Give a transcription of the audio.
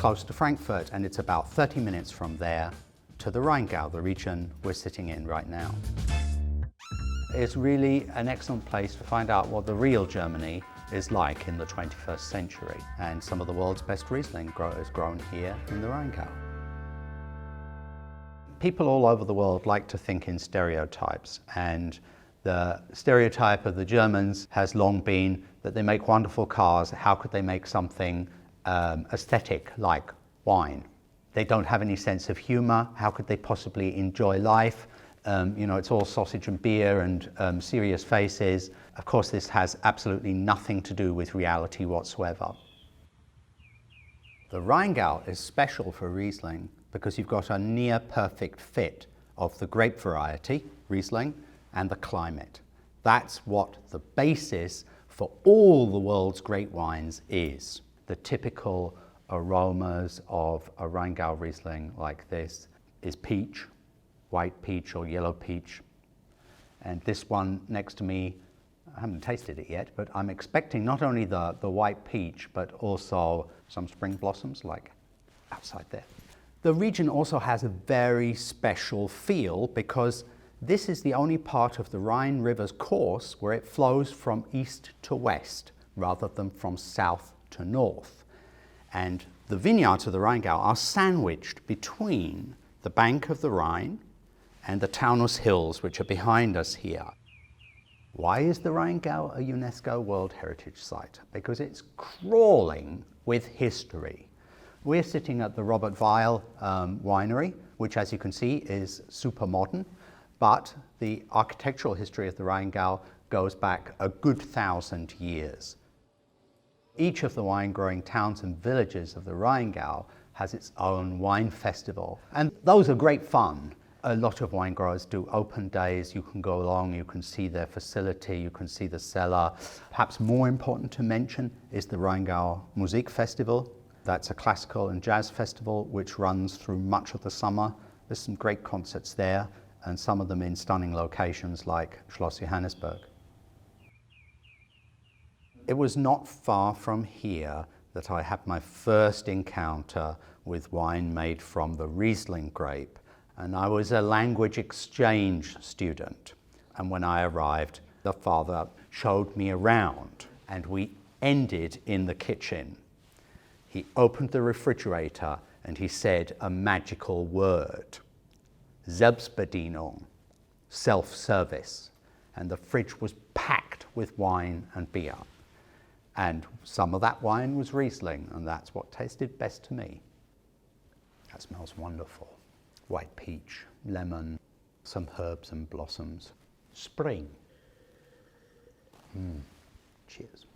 close to Frankfurt, and it's about 30 minutes from there to the Rheingau, the region we're sitting in right now. It's really an excellent place to find out what the real Germany is like in the 21st century, and some of the world's best Riesling is grown here in the Rheingau. People all over the world like to think in stereotypes, and the stereotype of the Germans has long been that they make wonderful cars. How could they make something aesthetic like wine? They don't have any sense of humor. How could they possibly enjoy life? It's all sausage and beer and serious faces. Of course, this has absolutely nothing to do with reality whatsoever. The Rheingau is special for Riesling because you've got a near perfect fit of the grape variety, Riesling, and the climate. That's what the basis for all the world's great wines is. The typical aromas of a Rheingau Riesling like this is peach, white peach or yellow peach. And this one next to me, I haven't tasted it yet, but I'm expecting not only the white peach, but also some spring blossoms like outside there. The region also has a very special feel because this is the only part of the Rhine River's course where it flows from east to west rather than from south to north. And the vineyards of the Rheingau are sandwiched between the bank of the Rhine and the Taunus Hills, which are behind us here. Why is the Rheingau a UNESCO World Heritage Site? Because it's crawling with history. We're sitting at the Robert Weil winery, which, as you can see, is super modern. But the architectural history of the Rheingau goes back a good 1,000 years. Each of the wine-growing towns and villages of the Rheingau has its own wine festival, and those are great fun. A lot of wine growers do open days. You can go along, you can see their facility, you can see the cellar. Perhaps more important to mention is the Rheingau Musik Festival. That's a classical and jazz festival which runs through much of the summer. There's some great concerts there, and some of them in stunning locations like Schloss Johannesburg. It was not far from here that I had my first encounter with wine made from the Riesling grape, and I was a language exchange student. And when I arrived, the father showed me around, and we ended in the kitchen. He opened the refrigerator and he said a magical word. Selbstbedienung, self-service, and the fridge was packed with wine and beer. And some of that wine was Riesling, and that's what tasted best to me. That smells wonderful. White peach, lemon, some herbs and blossoms. Spring. Cheers.